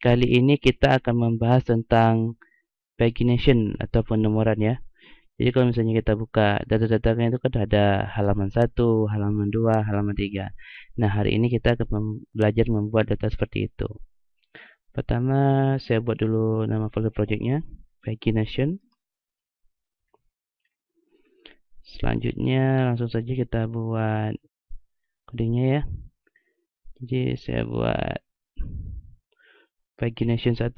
Kali ini kita akan membahas tentang pagination atau penomoran ya. Jadi kalau misalnya kita buka data-datanya itu kan ada halaman 1, halaman 2, halaman 3. Nah, hari ini kita akan belajar membuat data seperti itu. Pertama, saya buat dulu nama folder projectnya, pagination. Selanjutnya langsung saja kita buat codingnya ya. Jadi saya buat pagination 1,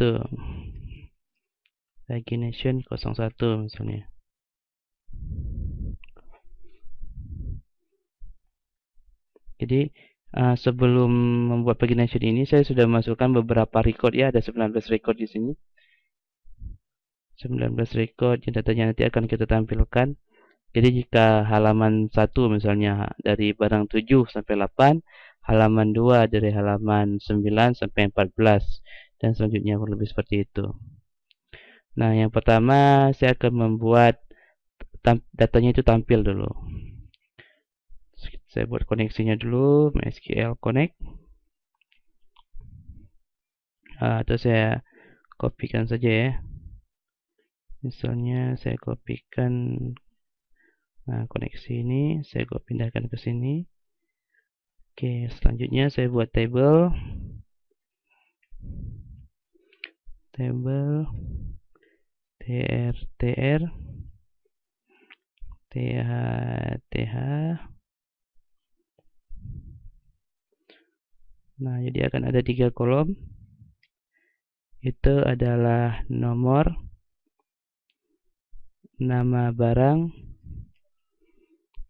pagination 01 misalnya. Jadi sebelum membuat pagination ini saya sudah masukkan beberapa record ya, ada 19 record di sini. 19 record yang datanya nanti akan kita tampilkan. Jadi jika halaman 1 misalnya dari barang 7 sampai 8, halaman 2 dari halaman 9 sampai 14 dan selanjutnya kurang lebih seperti itu. Nah, yang pertama saya akan membuat datanya itu tampil dulu. Saya buat koneksinya dulu, MySQL Connect. Atau saya kopikan saja ya. Misalnya saya kopikan koneksi ini, saya pindahkan ke sini. Oke, selanjutnya saya buat table tr th Nah, jadi akan ada 3 kolom. Itu adalah nomor, nama barang,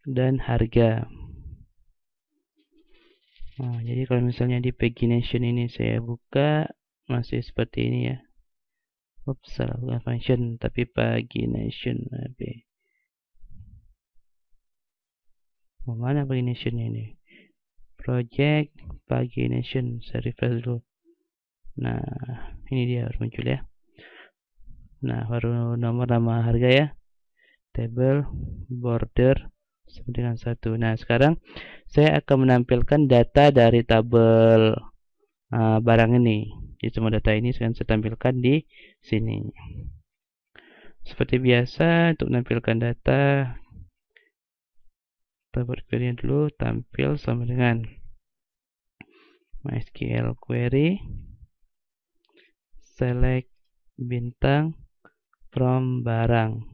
dan harga. Nah, jadi kalau misalnya di pagination ini saya buka, masih seperti ini ya. Oops, salah, bukan function, tapi pagination. Mana paginationnya ini? Project pagination. Saya refresh dulu. Nah, ini dia harus muncul ya. Nah, baru nomor, nama, harga ya. Table, border, sama dengan 1. Nah, sekarang saya akan menampilkan data dari tabel barang ini. Jadi semua data ini saya tampilkan di sini. Seperti biasa, untuk menampilkan data, kita buat query dulu, tampil sama dengan MySQL query, select bintang from barang,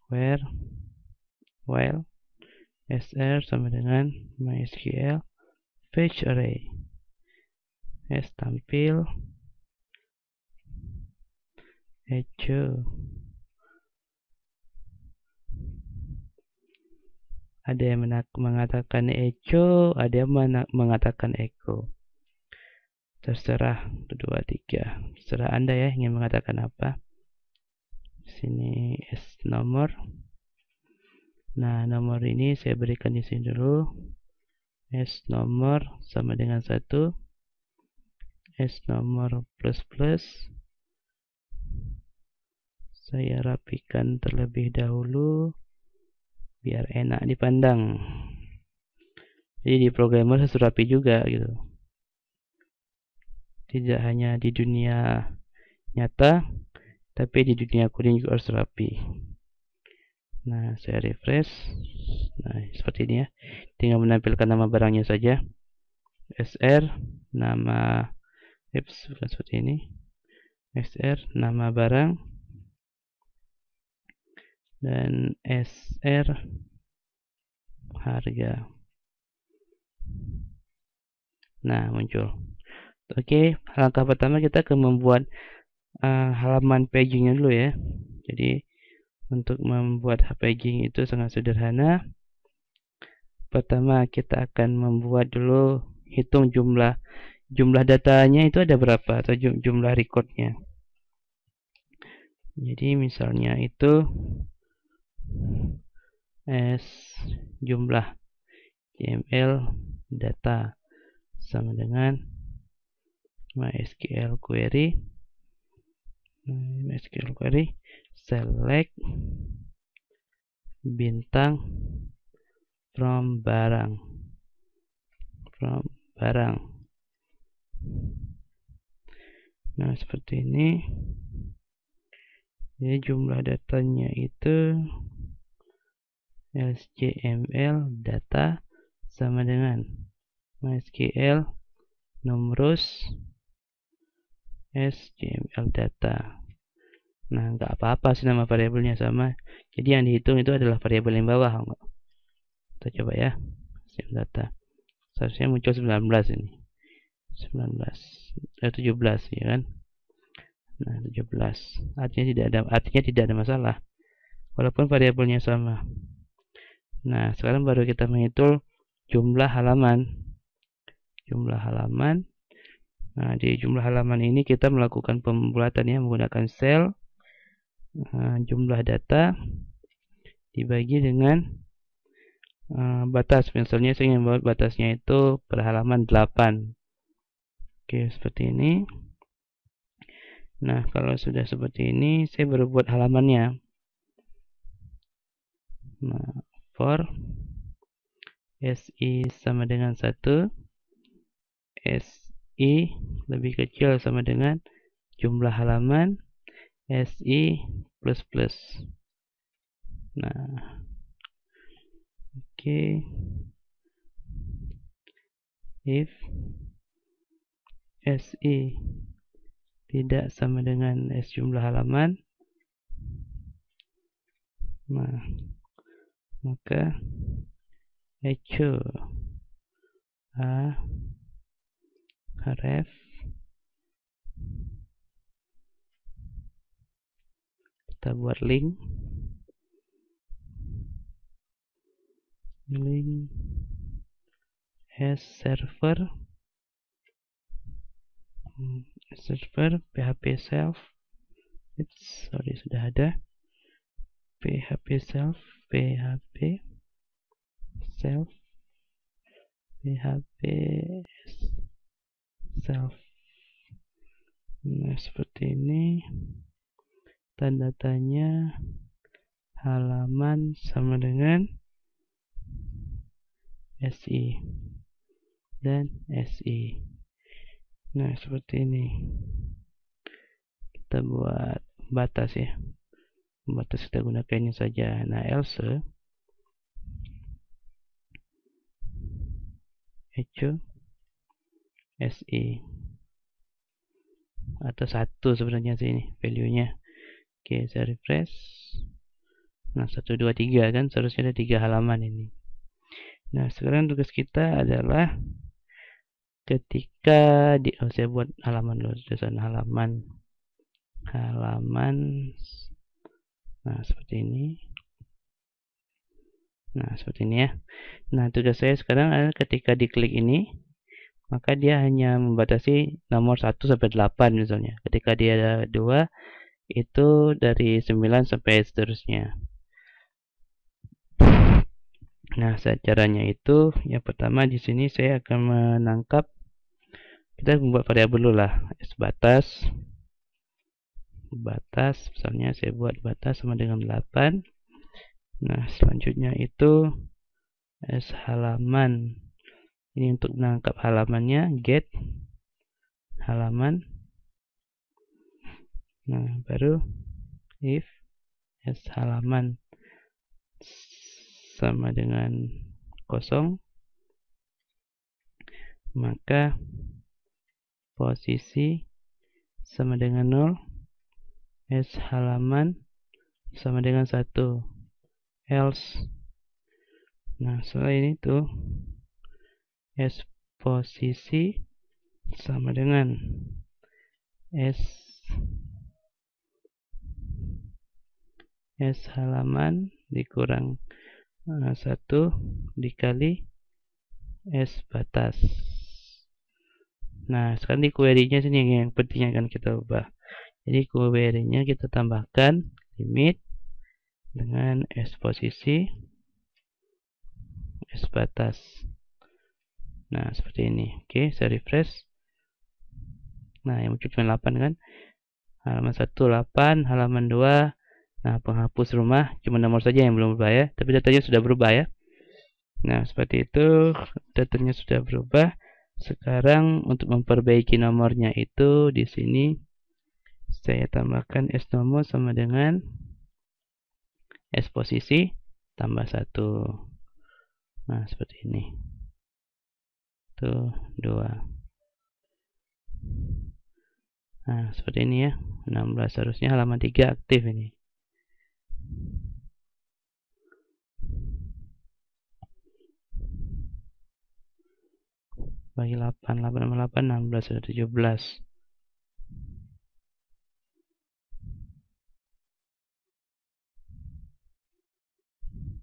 where while sr sama dengan MySQL fetch array, tampil echo. Ada yang mengatakan echo, ada yang mengatakan echo. Terserah, 2, 3. Terserah Anda ya ingin mengatakan apa. Sini S nomor. Nah, nomor ini saya berikan di sini dulu. S nomor sama dengan 1. S nomor plus plus. Saya rapikan terlebih dahulu biar enak dipandang. Jadi di programmer harus rapi juga gitu. Tidak hanya di dunia nyata, tapi di dunia coding juga harus rapi. Nah, saya refresh. Nah, seperti ini ya. Tinggal menampilkan nama barangnya saja. SR, nama, bukan seperti ini. SR, nama barang. Dan SR, harga. Nah, muncul. Oke, langkah pertama kita akan membuat halaman pagingnya dulu ya. Jadi untuk membuat paging itu sangat sederhana. Pertama kita akan membuat dulu, hitung jumlah datanya itu ada berapa, atau jumlah recordnya. Jadi misalnya itu S jumlah YML data sama dengan MySQL query select bintang from barang Nah, seperti ini. Jadi jumlah datanya itu SJML data sama dengan MySQL numerous SJML data. Nah, nggak apa-apa sih nama variabelnya sama. Jadi yang dihitung itu adalah variabel yang bawah. Kita coba ya. SJML data. Seharusnya muncul 19 ini. 17 ya kan. Nah, 17. Artinya tidak ada masalah. Walaupun variabelnya sama. Nah, sekarang baru kita menghitung jumlah halaman. Nah, di jumlah halaman ini kita melakukan pembuatannya menggunakan sel jumlah data dibagi dengan batas. Misalnya saya ingin buat batasnya itu per halaman 8. Oke, seperti ini. Nah, kalau sudah seperti ini, saya baru buat halamannya. Nah, for SI sama dengan 1, SI lebih kecil sama dengan jumlah halaman SI plus plus. Nah, oke. If SI tidak sama dengan S jumlah halaman, nah, maka echo ref kita buat link as server PHP self. Sudah ada PHP self Nah, seperti ini. Tanda tanya halaman sama dengan SI dan SI. Nah, seperti ini. Kita buat batas ya. Batas kita gunakan ini saja. Nah, else echo SI atau 1 sebenarnya sih ini value-nya. Oke, saya refresh. Nah, 1, 2, 3 kan seharusnya ada 3 halaman ini. Nah, sekarang tugas kita adalah ketika saya buat halaman dulu, tulisan halaman. Nah, seperti ini. Nah, seperti ini ya. Nah, tugas saya sekarang adalah ketika diklik ini, maka dia hanya membatasi nomor 1 sampai 8 misalnya. Ketika dia ada 2, itu dari 9 sampai seterusnya. Nah, caranya itu yang pertama di sini saya akan menangkap, kita membuat variabel dulu lah, batas, misalnya saya buat batas sama dengan 8. Nah, selanjutnya itu halaman. Ini untuk menangkap halamannya, get halaman. Nah, baru if halaman sama dengan 0, maka posisi sama dengan 0, halaman sama dengan 1, else. Nah, setelah ini tuh posisi sama dengan halaman dikurang 1 dikali batas. Nah, sekarang di query-nya sini yang penting akan kita ubah. Jadi query-nya kita tambahkan limit dengan posisi batas. Nah, seperti ini. Oke, saya refresh. Nah, yang muncul cuma 8 kan. Halaman 1 8, halaman 2. Nah, penghapus rumah cuma nomor saja yang belum berubah ya, tapi datanya sudah berubah ya. Nah, seperti itu, datanya sudah berubah. Sekarang untuk memperbaiki nomornya itu di sini saya tambahkan S nomor sama dengan S posisi tambah 1. Nah, seperti ini. Tuh, 2. Nah, seperti ini ya. 16 harusnya halaman 3 aktif ini. Bagi 8, 8 tambah 8, 16, sudah 17.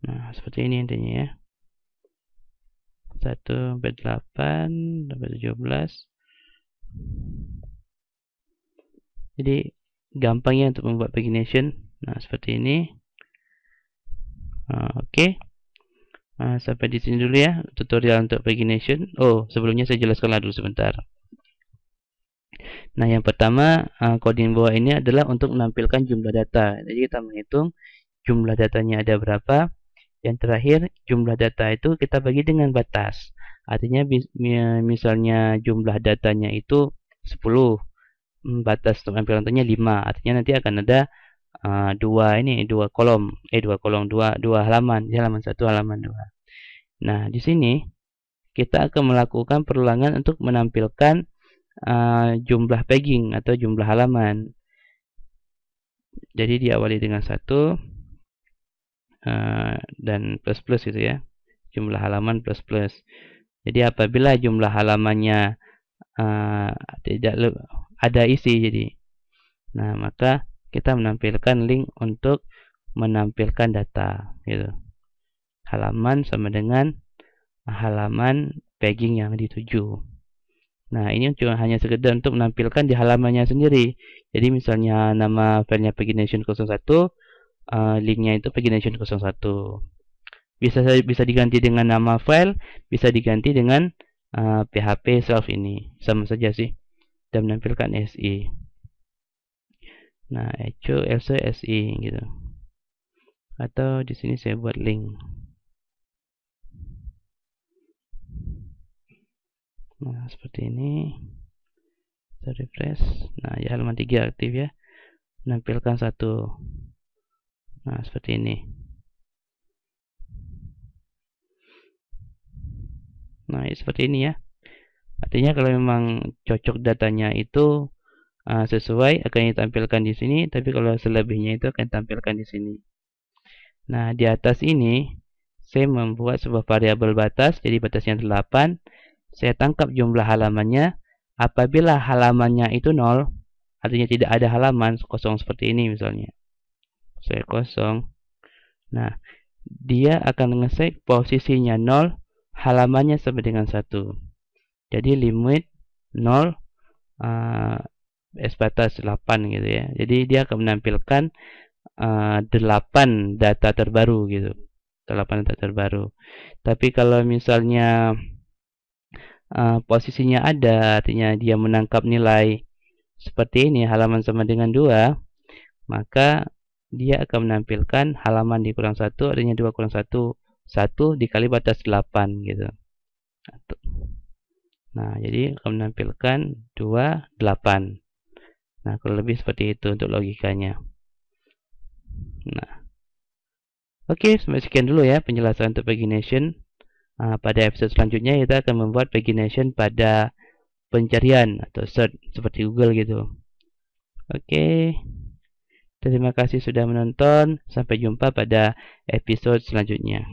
Nah, seperti ini intinya ya. 1 sampai 8 sampai 17. Jadi gampang ya untuk membuat pagination. Nah, seperti ini. Oke. Sampai di sini dulu ya tutorial untuk pagination. Oh, sebelumnya saya jelaskan dulu sebentar. Nah, yang pertama coding bawah ini adalah untuk menampilkan jumlah data. Jadi kita menghitung jumlah datanya ada berapa. Yang terakhir, jumlah data itu kita bagi dengan batas. Artinya misalnya jumlah datanya itu 10. Batas untuk ambil contohnya 5. Artinya nanti akan ada dua kolom, dua halaman, halaman 1, halaman 2. Nah, di sini kita akan melakukan perulangan untuk menampilkan jumlah pegging atau jumlah halaman. Jadi diawali dengan 1 dan plus gitu ya. Jumlah halaman plus. Jadi apabila jumlah halamannya tidak ada isi, jadi maka kita menampilkan link untuk menampilkan data gitu. Halaman sama dengan halaman pegging yang dituju. Nah, ini cuma hanya sekedar untuk menampilkan di halamannya sendiri. Jadi misalnya nama filenya pagination 01, linknya itu pagination 01. Bisa diganti dengan nama file, bisa diganti dengan PHP self ini. Sama saja sih. Dan menampilkan SI. Nah, echo else SI gitu. Atau di sini saya buat link. Nah, seperti ini. Kita refresh. Nah, ya halaman 3 aktif ya. Menampilkan 1. Nah, seperti ini. Nah, seperti ini ya. Artinya kalau memang cocok datanya itu sesuai akan ditampilkan di sini, tapi kalau selebihnya itu akan ditampilkan di sini. Nah, di atas ini saya membuat sebuah variabel batas, jadi batasnya 8. Saya tangkap jumlah halamannya. Apabila halamannya itu 0, artinya tidak ada halaman, kosong seperti ini misalnya. Saya kosong. Nah, dia akan nge-set posisinya 0, halamannya sama dengan 1. Jadi limit 0 S batas 8 gitu ya. Jadi dia akan menampilkan 8 data terbaru gitu. 8 data terbaru. Tapi kalau misalnya posisinya ada, artinya dia menangkap nilai seperti ini, halaman sama dengan 2, maka dia akan menampilkan halaman dikurang 1, artinya 2 kurang 1, 1 dikali batas 8 gitu. Nah, jadi akan menampilkan 2, 8. Nah, kurang lebih seperti itu untuk logikanya. Nah, oke, sampai sekian dulu ya penjelasan untuk pagination. Pada episode selanjutnya kita akan membuat pagination pada pencarian atau search seperti Google gitu. Oke. Terima kasih sudah menonton. Sampai jumpa pada episode selanjutnya.